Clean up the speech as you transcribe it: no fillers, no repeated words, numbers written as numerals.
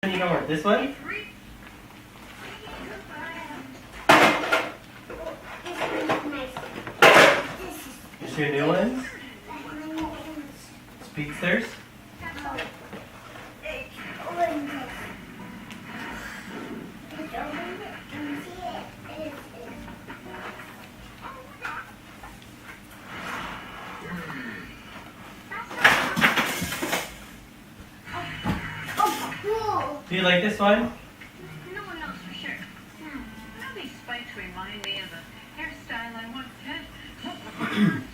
You don't want this one? Is your new ones? Speedsters? Do you like this one? No, I'm not so sure. These spikes remind me of a hairstyle I once had.